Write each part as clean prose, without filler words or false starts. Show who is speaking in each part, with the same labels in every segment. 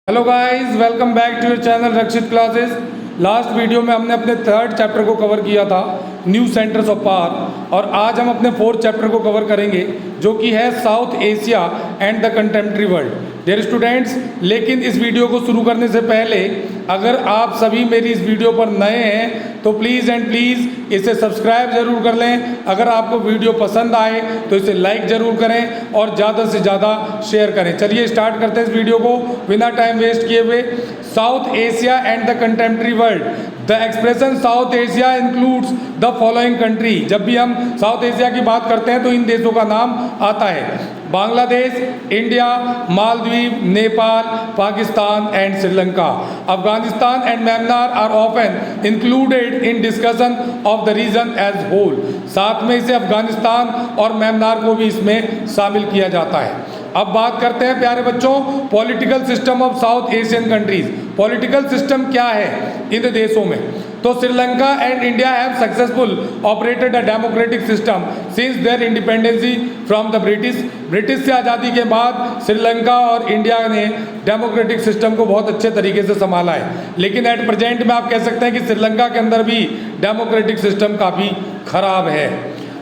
Speaker 1: Hello guys, welcome back to your channel Rakshit classes. Last video में हमने अपने third chapter को कवर किया था, न्यू सेंटर्स ऑफ पावर, और आज हम अपने फोर्थ चैप्टर को कवर करेंगे जो कि है South Asia and the contemporary world. Dear students, लेकिन इस वीडियो को शुरू करने से पहले अगर आप सभी मेरी इस वीडियो पर नए हैं तो प्लीज़ एंड प्लीज़ इसे सब्सक्राइब ज़रूर कर लें। अगर आपको वीडियो पसंद आए तो इसे लाइक ज़रूर करें और ज़्यादा से ज़्यादा शेयर करें। चलिए स्टार्ट करते हैं इस वीडियो को बिना टाइम वेस्ट किए हुए। South Asia and the contemporary world. The expression south Asia includes the following country. जब भी हम साउथ एशिया की बात करते हैं तो इन देशों का नाम आता है: Bangladesh, India, Maldives, Nepal, Pakistan and Sri Lanka. Afghanistan and Myanmar are often included in discussion of the region as whole. साथ में इसे अफगानिस्तान और म्यांमार को भी इसमें शामिल किया जाता है। अब बात करते हैं प्यारे बच्चों, political system of South Asian countries. Political system क्या है इन देशों में? तो Sri Lanka and India have successful operated a democratic system since their independency from the British से आज़ादी के बाद श्रीलंका और इंडिया ने डेमोक्रेटिक सिस्टम को बहुत अच्छे तरीके से संभाला है। लेकिन एट प्रेजेंट में आप कह सकते हैं कि श्रीलंका के अंदर भी डेमोक्रेटिक सिस्टम काफ़ी खराब है।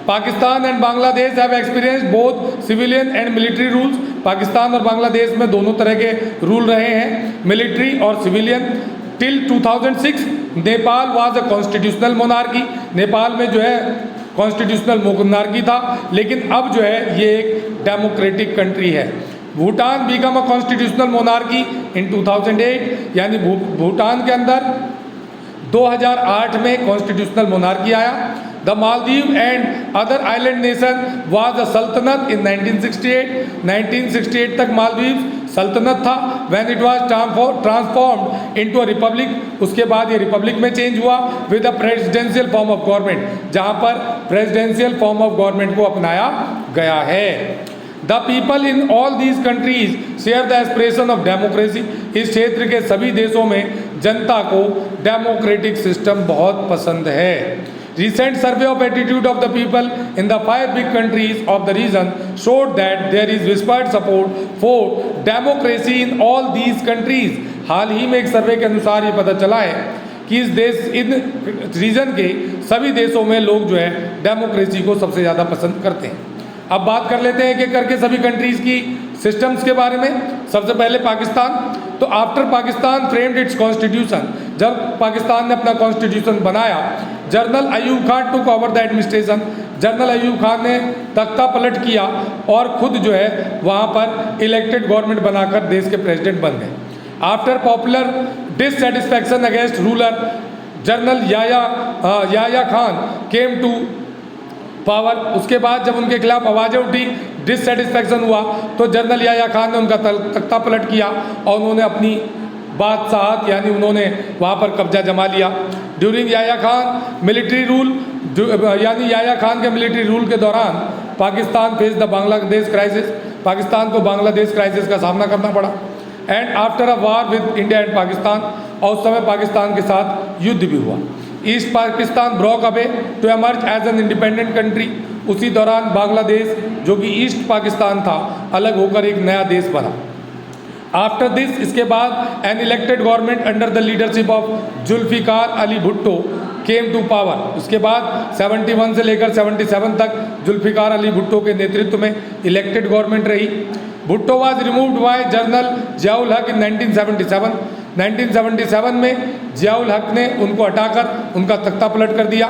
Speaker 1: Pakistan and Bangladesh have experience both civilian and military rules. Pakistan और बांग्लादेश में दोनों तरह के रूल रहे हैं, मिलिट्री और civilian. Till 2006 Nepal was a constitutional monarchy. Nepal में जो है कॉन्स्टिट्यूशनल मोनार्की था, लेकिन अब जो है ये एक डेमोक्रेटिक कंट्री है। Bhutan become a constitutional monarchy in 2008, यानी भूटान के अंदर 2008 में कॉन्स्टिट्यूशनल मोनार्की आया। The Maldives and other island nation was a सल्तनत इन 1968 तक मालदीव सल्तनत था। When it was transformed into a republic, उसके बाद ये रिपब्लिक में चेंज हुआ with a presidential form of government, जहाँ पर प्रेसिडेंशियल फॉर्म ऑफ गवर्नमेंट को अपनाया गया है। The people in all these countries share the aspiration of democracy. इस क्षेत्र के सभी देशों में जनता को डेमोक्रेटिक सिस्टम बहुत पसंद है। Recent survey of attitude of the people in the 5 big countries of the region showed that there is whispered support for democracy in all these countries. हाल ही में एक सर्वे के अनुसार ये पता चला है कि इन रीजन के सभी देशों में लोग जो है डेमोक्रेसी को सबसे ज़्यादा पसंद करते हैं। अब बात कर लेते हैं कि करके सभी कंट्रीज़ की सिस्टम्स के बारे में। सबसे पहले पाकिस्तान। तो after Pakistan framed it's constitution, जब पाकिस्तान ने अपना कॉन्स्टिट्यूशन बनाया, general Ayub Khan took over the administration. General Ayub Khan ने तख्ता पलट किया और खुद जो है वहाँ पर इलेक्टेड गवर्नमेंट बनाकर देश के प्रेसिडेंट बन गए। After popular dissatisfaction against ruler, general Yahya Khan came to power. उसके बाद जब उनके खिलाफ आवाज़ें उठी, डिससेटिस्फैक्शन हुआ, तो जनरल याया खान ने उनका तख्ता पलट किया और उन्होंने अपनी बादशाहत यानी उन्होंने वहाँ पर कब्जा जमा लिया। During Yahya Khan military rule, यानी याया खान के मिलिट्री रूल के दौरान Pakistan face the Bangladesh crisis. Pakistan को बांग्लादेश क्राइसिस का सामना करना पड़ा। And after a war with India and Pakistan, और उस समय पाकिस्तान के साथ युद्ध भी हुआ। East Pakistan broke away to emerge as an independent country. उसी दौरान बांग्लादेश जो कि ईस्ट पाकिस्तान था, अलग होकर एक नया देश बना। आफ्टर दिस, इसके बाद an elected government under the leadership of Zulfikar Ali Bhutto came to power. उसके बाद 71 से लेकर 77 तक जुल्फिकार अली भुट्टो के नेतृत्व में इलेक्टेड गवर्नमेंट रही। Bhutto was removed by general Ziaul हक इन 1977। 1977 में जियाउल हक ने उनको हटाकर उनका तख्ता पलट कर दिया।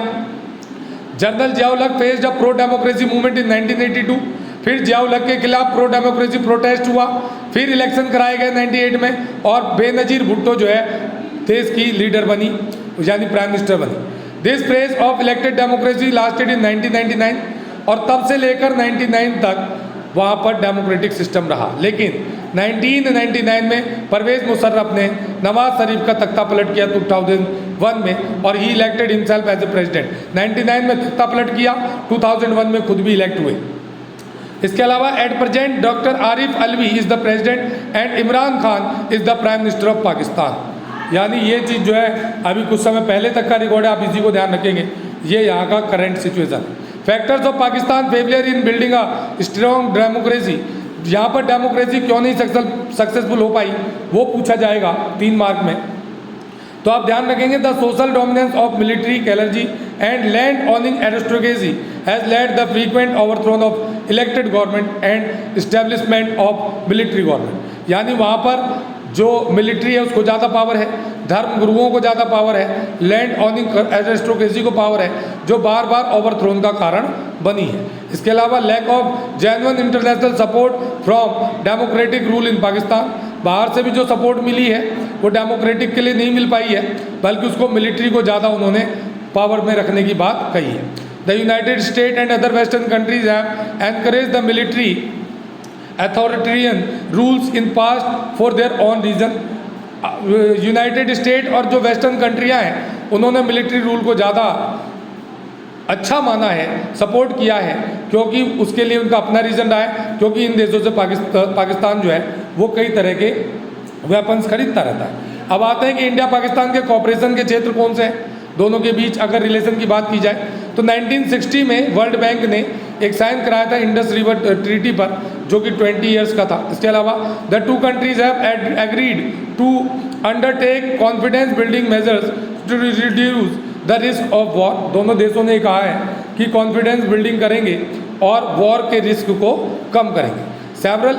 Speaker 1: जनरल जियाउल हक faced a pro democracy movement in 1982। फिर जियाउल हक के खिलाफ प्रो डेमोक्रेसी प्रोटेस्ट हुआ। फिर इलेक्शन कराए गए 98 में, और बेनजीर भुट्टो जो है देश की लीडर बनी, यानी प्राइम मिनिस्टर बनी। This phase of elected democracy lasted in 1999, और तब से लेकर 99 तक वहाँ पर डेमोक्रेटिक सिस्टम रहा। लेकिन 1999 में परवेज मुशर्रफ ने नवाज शरीफ का तख्ता पलट किया 2001 में, और he elected himself as a president. 99 में तख्ता पलट किया, 2001 में खुद भी इलेक्ट हुए। इसके अलावा at present doctor Arif Alvi is the president and Imran Khan is the prime minister of Pakistan. यानी ये चीज़ जो है अभी कुछ समय पहले तक का रिकॉर्ड है, आप इसी को ध्यान रखेंगे। ये यहाँ का current situation. Factors of Pakistan failure in building a strong democracy. यहाँ पर डेमोक्रेसी क्यों नहीं सक्सेसफुल हो पाई वो पूछा जाएगा 3 मार्क में। तो आप ध्यान रखेंगे, the social dominance of military clergy and land owning aristocracy has led the frequent overthrown of elected government and establishment of military government. यानी वहाँ पर जो मिलिट्री है उसको ज़्यादा पावर है, धर्म गुरुओं को ज़्यादा पावर है, लैंड ऑनिंग एरिस्टोक्रेसी को पावर है, जो बार बार ओवरथ्रोन का कारण बनी है। इसके अलावा lack of genuine international support from democratic rule in Pakistan, बाहर से भी जो सपोर्ट मिली है वो डेमोक्रेटिक के लिए नहीं मिल पाई है, बल्कि उसको मिलिट्री को ज़्यादा उन्होंने पावर में रखने की बात कही है। The United State and other western countries have encourage the military authoritarian rules in past for their own reason. United State और जो वेस्टर्न कंट्रियां हैं उन्होंने मिलिट्री रूल को ज़्यादा अच्छा माना है, सपोर्ट किया है, क्योंकि उसके लिए उनका अपना रीज़न रहा है, क्योंकि इन देशों से पाकिस्तान जो है वो कई तरह के वेपन्स खरीदता रहता है। अब आते हैं कि इंडिया पाकिस्तान के कॉपरेशन के क्षेत्र कौन से हैं दोनों के बीच। अगर रिलेशन की बात की जाए तो 1960 में वर्ल्ड बैंक ने एक साइन कराया था इंडस रिवर ट्रीटी पर, जो कि 20 ईयर्स का था। इसके अलावा the 2 countries have agreed to undertake confidence building measures to reduce the risk of war. दोनों देशों ने कहा है कि कॉन्फिडेंस बिल्डिंग करेंगे और वॉर के रिस्क को कम करेंगे। Several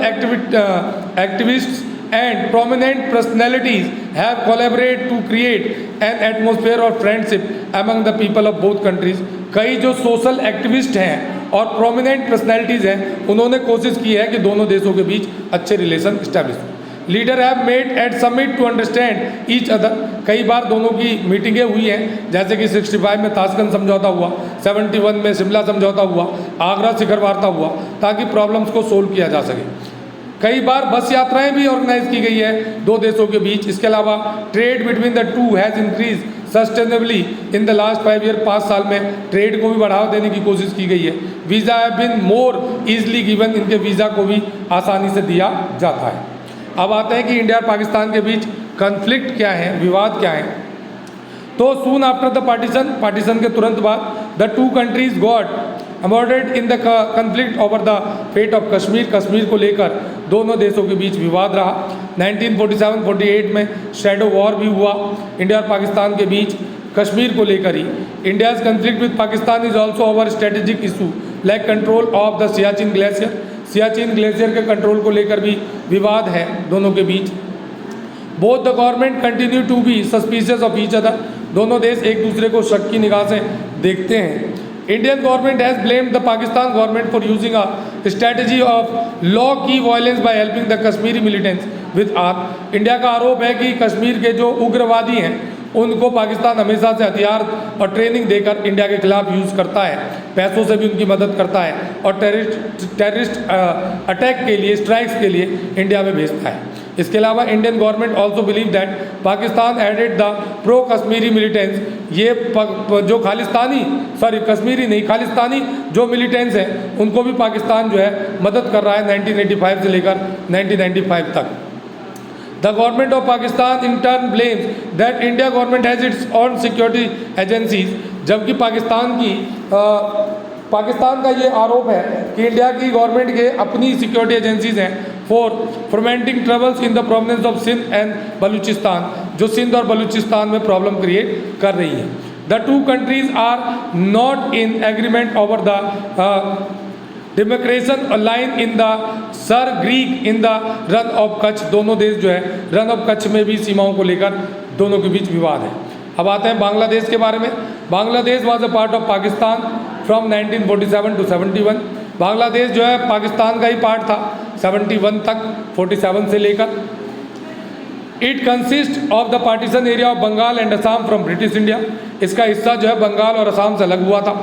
Speaker 1: activists and prominent personalities have collaborated to create an atmosphere of friendship among the people of both countries। कई जो सोशल एक्टिविस्ट हैं और प्रोमिनेंट पर्सनैलिटीज़ हैं उन्होंने कोशिश की है कि दोनों देशों के बीच अच्छे रिलेशन इस्टेब्लिश हो। Leader have met at summit to understand each other. कई बार दोनों की मीटिंगें हुई हैं, जैसे कि 65 में ताशकंद समझौता हुआ, 71 में शिमला समझौता हुआ, आगरा शिखर वार्ता हुआ, ताकि प्रॉब्लम्स को सोल्व किया जा सके। कई बार बस यात्राएं भी ऑर्गेनाइज की गई है 2 देशों के बीच। इसके अलावा trade between the two has increase sustainably in the last 5 year. 5 साल में ट्रेड को भी बढ़ावा देने की कोशिश की गई है। Visa have been more easily given, इनके वीज़ा को भी आसानी से दिया जाता है। अब आते हैं कि इंडिया और पाकिस्तान के बीच कन्फ्लिक्ट क्या है, विवाद क्या है। तो सून आफ्टर द पार्टीशन के तुरंत बाद the 2 countries got embroiled in the conflict over the fate of Kashmir. Kashmir को लेकर दोनों देशों के बीच विवाद रहा। 1947-48 में शैडो वॉर भी हुआ इंडिया और पाकिस्तान के बीच कश्मीर को लेकर ही। India's conflict with Pakistan is also over strategic issue like control of the Siachen glacier. Siachen glacier के कंट्रोल को लेकर भी विवाद है दोनों के बीच। Both the government continue to be suspicious of each other. दोनों देश एक दूसरे को शक की निगाह से देखते हैं। Indian government has blamed the Pakistan government for using a strategy of law की violence by helping the Kashmiri militants with arms। India का आरोप है कि कश्मीर के जो उग्रवादी हैं उनको पाकिस्तान हमेशा से हथियार और ट्रेनिंग देकर इंडिया के खिलाफ यूज़ करता है, पैसों से भी उनकी मदद करता है और टेररिस्ट अटैक के लिए, स्ट्राइक्स के लिए इंडिया में भेजता है। इसके अलावा Indian government also believe that Pakistan aided the pro Kashmiri militants. ये जो कश्मीरी नहीं, खालिस्तानी जो मिलिटेंट्स हैं उनको भी पाकिस्तान जो है मदद कर रहा है 1985 से लेकर 1995 तक। The government of Pakistan in turn blames that India government has its own security agencies. जबकि पाकिस्तान का ये आरोप है कि इंडिया की गवर्नमेंट के अपनी सिक्योरिटी एजेंसीज हैं for fomenting troubles in the province of Sindh and Balochistan, जो सिंध और बलूचिस्तान में प्रॉब्लम क्रिएट कर रही है। The 2 countries are not in agreement over the demarcation line in the Sir Creek in the Rann of Kutch. दोनों देश जो है रन ऑफ कच्छ में भी सीमाओं को लेकर दोनों के बीच विवाद है। अब आते हैं बांग्लादेश के बारे में। Bangladesh was a part of Pakistan from 1947 to 71। Bangladesh जो है पाकिस्तान का ही पार्ट था 71 तक, 47 से लेकर। It consist of the partition area of Bengal and Assam from British India. इसका हिस्सा जो है बंगाल और असम से अलग हुआ था।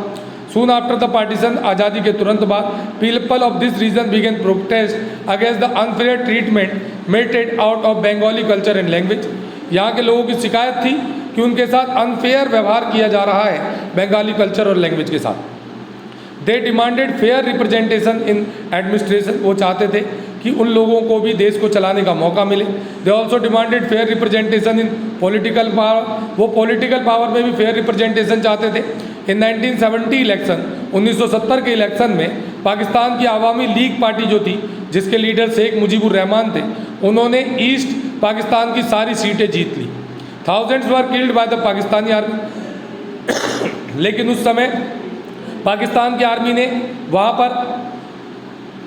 Speaker 1: सून आफ्टर द पार्टीशन, आज़ादी के तुरंत बाद, people of this region began protest against the unfair treatment meted out of Bengali culture and language. यहाँ के लोगों की शिकायत थी कि उनके साथ अनफेयर व्यवहार किया जा रहा है बंगाली कल्चर और लैंग्वेज के साथ। They demanded fair representation in administration. वो चाहते थे कि उन लोगों को भी देश को चलाने का मौका मिले। They also demanded fair representation in political power. वो पॉलिटिकल पावर में भी फेयर रिप्रेजेंटेशन चाहते थे। इन 1970 इलेक्शन, 1970 के इलेक्शन में पाकिस्तान की आवामी लीग पार्टी जो थी, जिसके लीडर शेख मुजीबुर रहमान थे, उन्होंने ईस्ट पाकिस्तान की सारी सीटें जीत ली। Thousands were killed by the Pakistani army. लेकिन उस समय पाकिस्तान की आर्मी ने वहाँ पर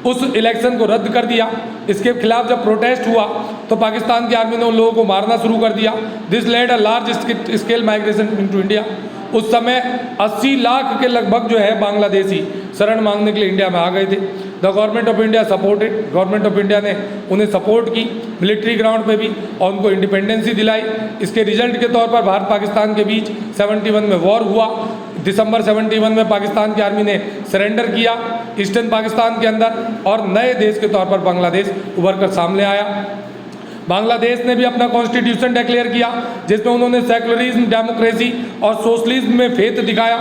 Speaker 1: उस इलेक्शन को रद्द कर दिया। इसके खिलाफ जब प्रोटेस्ट हुआ तो पाकिस्तान की आर्मी ने उन लोगों को मारना शुरू कर दिया। This led a large scale migration into India. उस समय 80 लाख के लगभग जो है बांग्लादेशी शरण मांगने के लिए इंडिया में आ गए थे। The government of India supported, government of India ने उन्हें सपोर्ट की मिलिट्री ग्राउंड पे भी और उनको इंडिपेंडेंसी दिलाई। इसके रिजल्ट के तौर पर भारत पाकिस्तान के बीच 71 में वॉर हुआ। दिसंबर 71 में पाकिस्तान की आर्मी ने सरेंडर किया ईस्टर्न पाकिस्तान के अंदर और नए देश के तौर पर बांग्लादेश उभर कर सामने आया। बांग्लादेश ने भी अपना कॉन्स्टिट्यूशन डिक्लेयर किया जिसमें उन्होंने सेकुलरिज्म, डेमोक्रेसी और सोशलिज्म में फेथ दिखाया।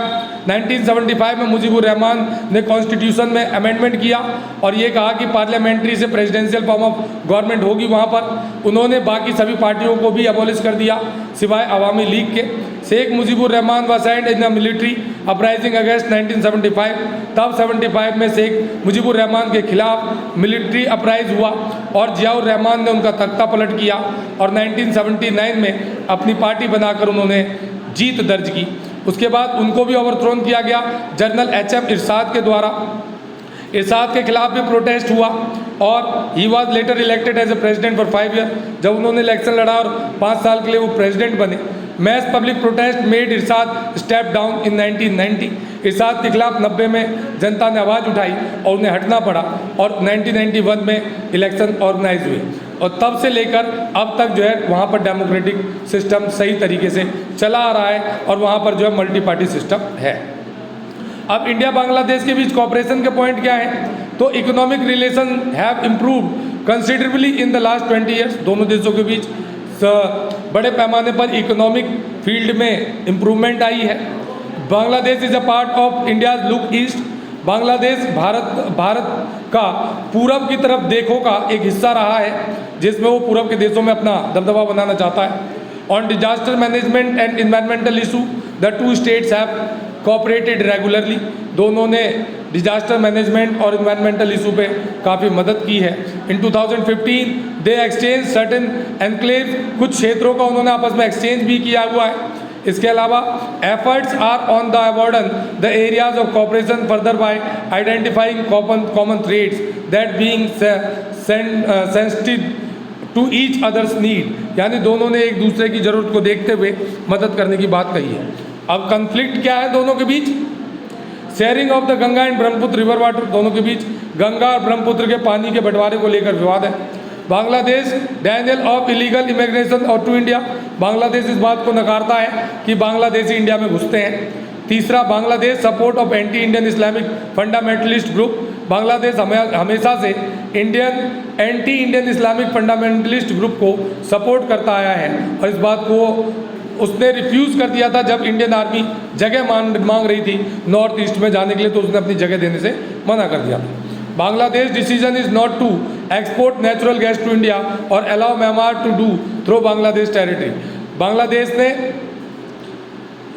Speaker 1: 1975 में मुजीबुर रहमान ने कॉन्स्टिट्यूशन में अमेंडमेंट किया और ये कहा कि पार्लियामेंट्री से प्रेसिडेंशियल फॉर्म ऑफ गवर्नमेंट होगी वहाँ पर। उन्होंने बाकी सभी पार्टियों को भी अबॉलिश कर दिया सिवाय अवामी लीग के। Sheikh Mujibur Rahman was send in the military uprising against 1975। तब 75 में शेख मुजीबुर रहमान के खिलाफ मिलिट्री अपराइज हुआ और जियाउर रहमान ने उनका तख्ता पलट किया और 1979 में अपनी पार्टी बनाकर उन्होंने जीत दर्ज की। उसके बाद उनको भी ओवरथ्रोन किया गया जनरल एच.एम. इरशाद के द्वारा। इरशाद के खिलाफ भी प्रोटेस्ट हुआ और he was later elected as a president for 5 year. जब उन्होंने इलेक्शन लड़ा और 5 साल के लिए वो प्रेसिडेंट बने। Mass public protest made Ershad step down in 1990। Ershad के खिलाफ 90 में जनता ने आवाज़ उठाई और उन्हें हटना पड़ा और 1991 में इलेक्शन ऑर्गेनाइज हुए और तब से लेकर अब तक जो है वहाँ पर डेमोक्रेटिक सिस्टम सही तरीके से चला आ रहा है और वहाँ पर जो है मल्टी पार्टी सिस्टम है। अब इंडिया बांग्लादेश के बीच कॉपरेशन के पॉइंट क्या है? तो economic relation have improved considerably in the last 20 years. दोनों देशों के बीच बड़े पैमाने पर इकोनॉमिक फील्ड में इम्प्रूवमेंट आई है। Bangladesh is a part of India's look east. Bangladesh Bharat का पूरब की तरफ देखो का एक हिस्सा रहा है जिसमें वो पूरब के देशों में अपना दबदबा बनाना चाहता है। On disaster management and environmental issue the two states have cooperated regularly. दोनों ने डिजास्टर मैनेजमेंट और इन्वायरमेंटल इशू पे काफ़ी मदद की है। इन 2015 दे एक्सचेंज सर्टेन एनक्लेव, कुछ क्षेत्रों का उन्होंने आपस में एक्सचेंज भी किया हुआ है। इसके अलावा efforts are on the broaden the areas of cooperation further by identifying common threads that being sensitive to each others need. यानी दोनों ने एक दूसरे की ज़रूरत को देखते हुए मदद करने की बात कही है। अब कन्फ्लिक्ट क्या है दोनों के बीच? Sharing of the Ganga and Brahmaputra river water. दोनों के बीच गंगा और ब्रह्मपुत्र के पानी के बंटवारे को लेकर विवाद है। Bangladesh Daniel of illegal immigration और टू इंडिया। बांग्लादेश इस बात को नकारता है कि बांग्लादेशी इंडिया में घुसते हैं। तीसरा, Bangladesh support of anti Indian Islamic fundamentalist group. Bangladesh हमेशा से anti Indian Islamic fundamentalist group को सपोर्ट करता आया है और इस बात को उसने रिफ्यूज़ कर दिया था जब इंडियन आर्मी जगह मांग रही थी नॉर्थ ईस्ट में जाने के लिए, तो उसने अपनी जगह देने से मना कर दिया। Bangladesh decision is not to export natural gas to India or allow Myanmar to do through Bangladesh territory. Bangladesh ने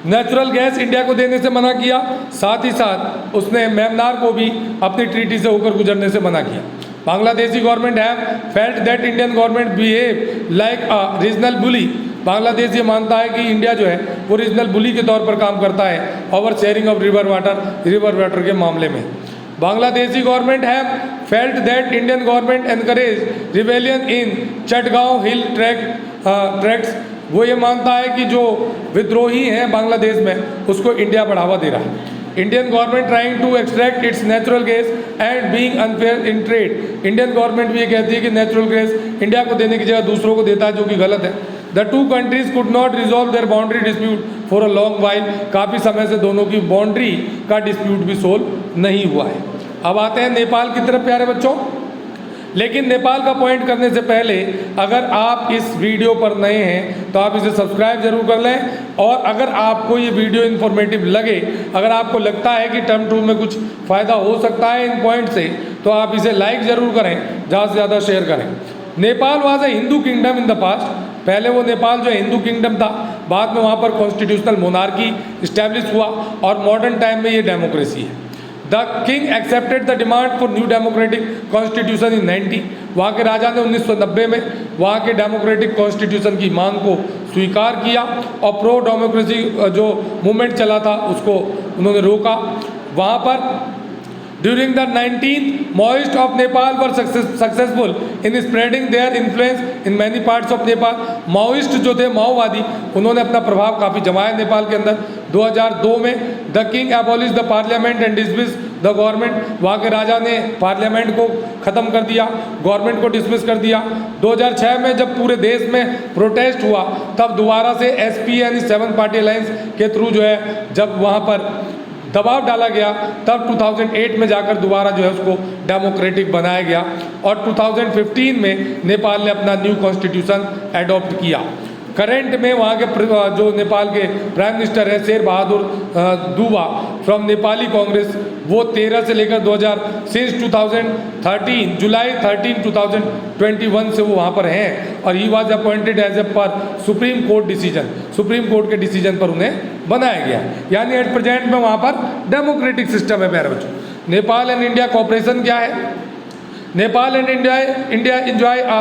Speaker 1: नेचुरल गैस इंडिया को देने से मना किया, साथ ही साथ उसने म्यांमार को भी अपनी ट्रीटी से होकर गुजरने से मना किया। Bangladeshi government have felt that Indian government behave like a regional bully. Bangladesh ये मानता है कि इंडिया जो है वो रीजनल बुली के तौर पर काम करता है over sharing of river water के मामले में। Bangladeshi government have felt that Indian government encourage rebellion in Chittagong hill tracts. वो ये मानता है कि जो विद्रोही हैं बांग्लादेश में उसको इंडिया बढ़ावा दे रहा है। Indian government trying to extract its natural gas and being unfair in trade. Indian government भी ये कहती है कि नेचुरल गैस इंडिया को देने की जगह दूसरों को देता है, जो कि गलत है। The two countries could not resolve their boundary dispute for a long while. काफ़ी समय से दोनों की बाउंड्री का डिस्प्यूट भी सोल्व नहीं हुआ है। अब आते हैं नेपाल की तरफ प्यारे बच्चों। लेकिन नेपाल का पॉइंट करने से पहले अगर आप इस वीडियो पर नए हैं तो आप इसे सब्सक्राइब जरूर कर लें और अगर आपको ये वीडियो इन्फॉर्मेटिव लगे, अगर आपको लगता है कि टर्म 2 में कुछ फ़ायदा हो सकता है इन पॉइंट से, तो आप इसे लाइक ज़रूर करें, ज़्यादा से ज़्यादा शेयर करें। Nepal was a Hindu kingdom in the past. पहले वो नेपाल जो हिंदू किंगडम था, बाद में वहाँ पर कॉन्स्टिट्यूशनल मोनार्की इस्टेब्लिश हुआ और मॉडर्न टाइम में ये डेमोक्रेसी है। The king accepted the demand for new democratic constitution in 90। वहाँ के राजा ने 1990 में वहाँ के डेमोक्रेटिक कॉन्स्टिट्यूशन की मांग को स्वीकार किया और प्रो डेमोक्रेसी जो मूवमेंट चला था उसको उन्होंने रोका। वहाँ पर During the 19th, Maoists of Nepal were successful in spreading their influence in many parts of Nepal। Maoist जो थे माओवादी, उन्होंने अपना प्रभाव काफ़ी जमाया नेपाल के अंदर। 2002 में the king abolish the parliament and dismiss the government. वहाँ के राजा ने पार्लियामेंट को ख़त्म कर दिया, गवर्नमेंट को डिसमिस कर दिया। 2006 में जब पूरे देश में प्रोटेस्ट हुआ तब दोबारा से एसपी यानी 7 पार्टी अलायंस के थ्रू जो है जब वहाँ पर दबाव डाला गया तब 2008 में जाकर दोबारा जो है उसको डेमोक्रेटिक बनाया गया और 2015 में नेपाल ने अपना न्यू कॉन्स्टिट्यूशन एडॉप्ट किया। करंट में वहाँ के जो नेपाल के प्राइम मिनिस्टर हैं शेर बहादुर दुबा फ्रॉम नेपाली कांग्रेस, वो 13 से लेकर 2013 जुलाई 13 2021 से वो वहाँ पर हैं और he was appointed as a per supreme court decision, supreme court के डिसीजन पर उन्हें बनाया गया। यानी एट प्रेजेंट में वहाँ पर डेमोक्रेटिक सिस्टम है। प्यारे बच्चों, नेपाल एंड इंडिया कोऑपरेशन क्या है? Nepal and India enjoy a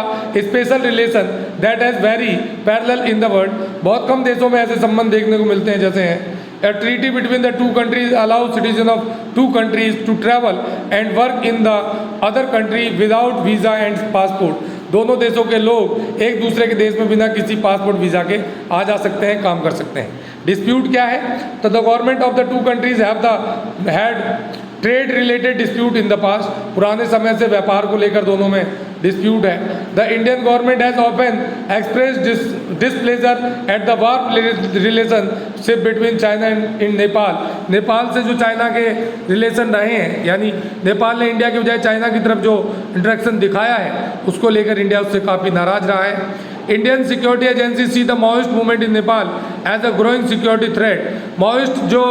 Speaker 1: special relation that has very parallel in the world। बहुत कम देशों में ऐसे संबंध देखने को मिलते हैं जैसे हैं A treaty between the two countries allows citizens of two countries to travel and work in the other country without visa and passport। दोनों देशों के लोग एक दूसरे के देश में बिना किसी पासपोर्ट वीज़ा के आ जा सकते हैं, काम कर सकते हैं। डिस्प्यूट क्या है? तो the government of the two countries had trade related dispute in the past. पुराने समय से व्यापार को लेकर दोनों में डिस्प्यूट है। The Indian government has often expressed displeasure at the war relationship between China and in Nepal. Nepal से जो चाइना के रिलेशन रहे हैं, यानी नेपाल ने इंडिया के बजाय चाइना की तरफ जो इंटरेक्शन दिखाया है उसको लेकर इंडिया उससे काफ़ी नाराज रहा है। Indian security agency see the Maoist movement in Nepal as a growing security threat. Maoist जो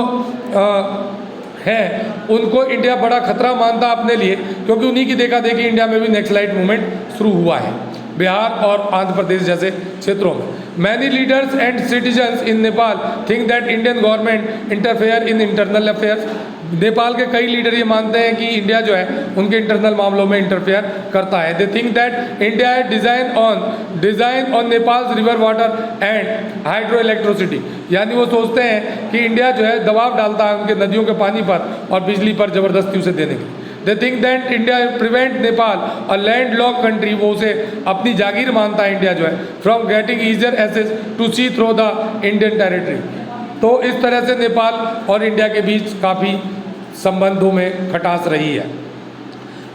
Speaker 1: हैं उनको इंडिया बड़ा खतरा मानता अपने लिए, क्योंकि उन्हीं की देखा देखी इंडिया में भी नक्सलाइट मूवमेंट शुरू हुआ है बिहार और आंध्र प्रदेश जैसे क्षेत्रों में। Many leaders and citizens in Nepal think that Indian government interfere in internal affairs. Nepal के कई लीडर ये मानते हैं कि इंडिया जो है उनके इंटरनल मामलों में इंटरफेयर करता है। दे थिंक दैट इंडिया है design on Nepals river water and hydro electricity. यानी वो सोचते हैं कि इंडिया जो है दबाव डालता है उनके नदियों के पानी पर और बिजली पर ज़बरदस्ती उसे देने की। They think that India prevent Nepal a land lock country. वो उसे अपनी जागीर मानता है इंडिया जो है from getting easier access to sea through the Indian territory. तो इस तरह से नेपाल और इंडिया के बीच काफ़ी संबंधों में खटास रही है।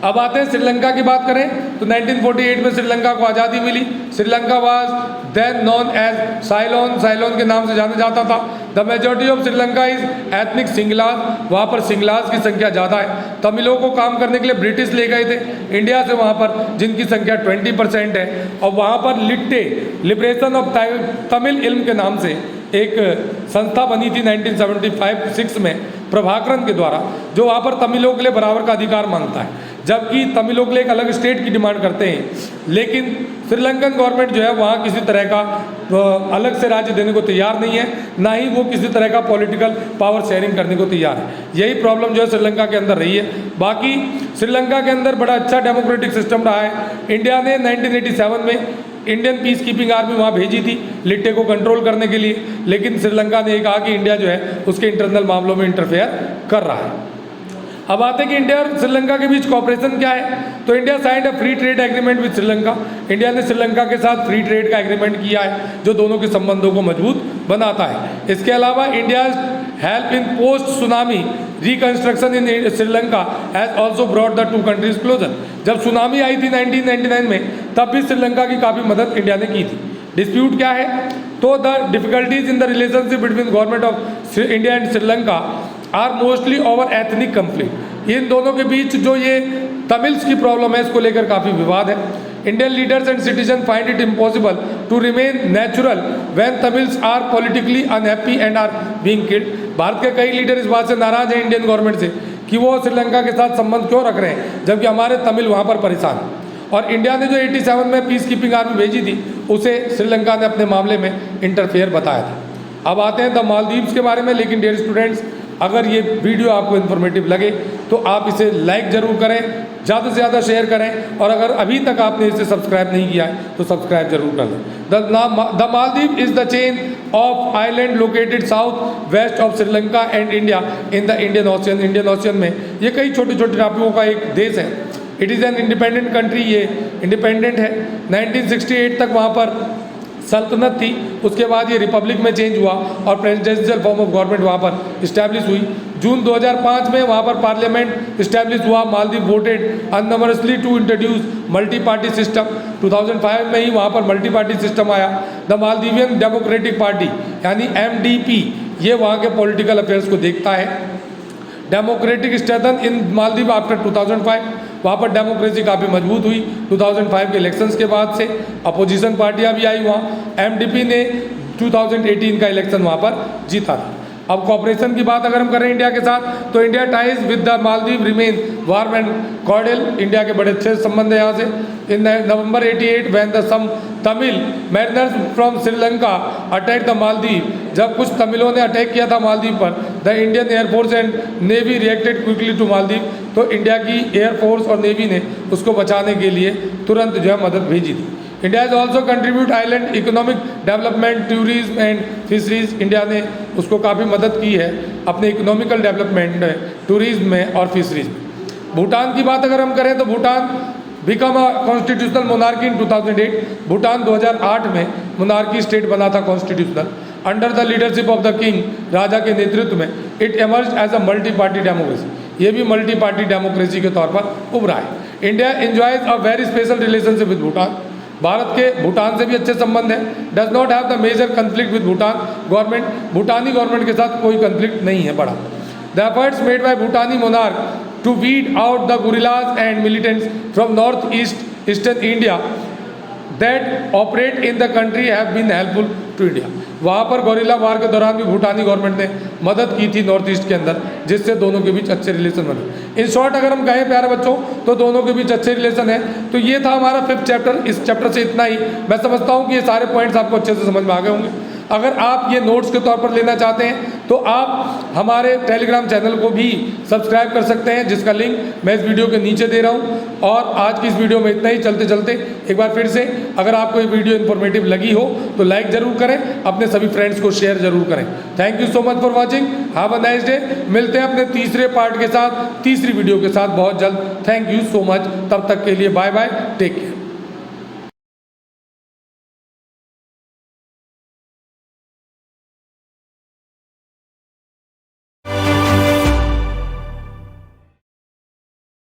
Speaker 1: अब आते हैं श्रीलंका की बात करें तो 1948 में श्रीलंका को आज़ादी मिली। Sri Lanka was then known as Ceylon, Ceylon के नाम से जाना जाता था। The majority of Sri Lanka is ethnic Sinhalese. वहाँ पर सिंगलाज की संख्या ज़्यादा है। तमिलों को काम करने के लिए ब्रिटिश ले गए थे इंडिया से वहाँ पर, जिनकी संख्या 20% है। और वहाँ पर लिट्टे लिबरेशन ऑफ तमिल इल्म के नाम से एक संस्था बनी थी 1975-6 में प्रभाकरन के द्वारा, जो वहाँ पर तमिलों के लिए बराबर का अधिकार मांगता है, जबकि तमिलों के लिए एक अलग स्टेट की डिमांड करते हैं। लेकिन श्रीलंकन गवर्नमेंट जो है वहाँ किसी तरह का अलग से राज्य देने को तैयार नहीं है, ना ही वो किसी तरह का पॉलिटिकल पावर शेयरिंग करने को तैयार है। यही प्रॉब्लम जो है श्रीलंका के अंदर रही है। बाकी श्रीलंका के अंदर बड़ा अच्छा डेमोक्रेटिक सिस्टम रहा है। इंडिया ने 1987 में इंडियन पीस कीपिंग आर्मी वहाँ भेजी थी लिट्टे को कंट्रोल करने के लिए, लेकिन श्रीलंका ने कहा कि इंडिया जो है उसके इंटरनल मामलों में इंटरफेयर कर रहा है। अब आते हैं कि इंडिया और श्रीलंका के बीच कॉपरेशन क्या है। तो India signed a free trade agreement with Sri Lanka. India ने श्रीलंका के साथ फ्री ट्रेड का एग्रीमेंट किया है जो दोनों के संबंधों को मजबूत बनाता है। इसके अलावा India help in post tsunami reconstruction in Sri Lanka has also brought the two countries closer. जब सुनामी आई थी 1999 में, तब भी श्रीलंका की काफ़ी मदद इंडिया ने की थी। डिस्प्यूट क्या है? तो the difficulties in the relationship between government of India and Sri Lanka are mostly over ethnic conflict. इन दोनों के बीच जो ये तमिल्स की प्रॉब्लम है, इसको लेकर काफ़ी विवाद है। Indian leaders and citizen find it impossible to remain natural when Tamils are politically unhappy and are being killed. भारत के कई लीडर इस बात से नाराज हैं इंडियन गवर्नमेंट से कि वो श्रीलंका के साथ संबंध क्यों रख रहे हैं, जबकि हमारे तमिल वहाँ पर परेशान हैं। और इंडिया ने जो 87 में पीस कीपिंग आर्मी भेजी थी, उसे श्रीलंका ने अपने मामले में इंटरफेयर बताया था। अब आते हैं द मालदीव्स के बारे में। लेकिन डियर स्टूडेंट्स, अगर ये वीडियो आपको इन्फॉर्मेटिव लगे तो आप इसे लाइक ज़रूर करें, ज़्यादा से ज़्यादा शेयर करें, और अगर अभी तक आपने इसे सब्सक्राइब नहीं किया है तो सब्सक्राइब जरूर कर लें। The Maldives is the chain of island located south west of Sri Lanka and India in the Indian ocean. Indian ocean में ये कई छोटे छोटे टापुओं का एक देश है। It is an independent country, ये इंडिपेंडेंट है। 1968 तक वहाँ पर सल्तनत थी, उसके बाद ये रिपब्लिक में चेंज हुआ और प्रेसिडेंशियल फॉर्म ऑफ गवर्नमेंट वहाँ पर इस्टेब्लिश हुई। जून 2005 में वहाँ पर पार्लियामेंट इस्टेब्लिश हुआ। Maldives voted unanimously to introduce multi party system. 2005 में ही वहाँ पर मल्टी पार्टी सिस्टम आया। द मालदीवियन डेमोक्रेटिक पार्टी यानी MDP ये वहाँ के पॉलिटिकल अफेयर्स को देखता है। डेमोक्रेटिक स्ट्रेंथन इन मालदीव आफ्टर 2005, वहाँ पर डेमोक्रेसी काफ़ी मजबूत हुई 2005 के इलेक्शंस के बाद से। अपोजिशन पार्टियाँ भी आई वहाँ। MDP ने 2018 का इलेक्शन वहाँ पर जीता था। अब कॉपरेशन की बात अगर हम करें इंडिया के साथ, तो India ties with the Maldives remain warm and cordial. India के बड़े अच्छे संबंध है यहाँ से। In November 88 when the some Tamil mariners from Sri Lanka attack the Maldives, जब कुछ तमिलों ने अटैक किया था मालदीव पर, the Indian air force and navy reacted quickly to Maldives, तो इंडिया की एयरफोर्स और नेवी ने उसको बचाने के लिए तुरंत जो है मदद भेजी थी। India has also contribute island economic development, tourism and fisheries. India ने उसको काफ़ी मदद की है अपने इकोनॉमिकल डेवलपमेंट, टूरिज्म में और फिशरीज में। भूटान की बात अगर हम करें तो Bhutan become a constitutional monarchy in 2008। Bhutan 2008 में मोनार्की स्टेट बना था constitutional under the leadership of the king, राजा के नेतृत्व में। It emerge as a multi party democracy, ये भी मल्टी पार्टी डेमोक्रेसी के तौर पर उभरा है। India enjoys a very special relationship with Bhutan. Bharat के भूटान से भी अच्छे संबंध हैं। Does not have the major conflict with Bhutan government, Bhutani government के साथ कोई कन्फ्लिक्ट नहीं है बड़ा। The efforts made by Bhutani monarch to weed out the guerrillas and militants from north eastern India that operate in the country have been helpful to India. वहाँ पर gorilla वार के दौरान भी भूटानी गवर्नमेंट ने मदद की थी नॉर्थ ईस्ट के अंदर, जिससे दोनों के बीच अच्छे रिलेशन बने। इन शॉर्ट अगर हम कहें प्यारे बच्चों तो दोनों के बीच अच्छे रिलेशन है। तो ये था हमारा 5th चैप्टर। इस चैप्टर से इतना ही। मैं समझता हूँ कि ये सारे पॉइंट्स आपको अच्छे से समझ में आ गए होंगे। अगर आप ये नोट्स के तौर पर लेना चाहते हैं तो आप हमारे टेलीग्राम चैनल को भी सब्सक्राइब कर सकते हैं, जिसका लिंक मैं इस वीडियो के नीचे दे रहा हूँ। और आज की इस वीडियो में इतना ही। चलते चलते एक बार फिर से, अगर आपको ये वीडियो इन्फॉर्मेटिव लगी हो तो लाइक ज़रूर करें, अपने सभी फ्रेंड्स को शेयर ज़रूर करें। Thank you so much for watching. Have a nice day. मिलते हैं अपने तीसरे पार्ट के साथ, तीसरी वीडियो के साथ बहुत जल्द। Thank you so much. तब तक के लिए बाय बाय, टेक केयर।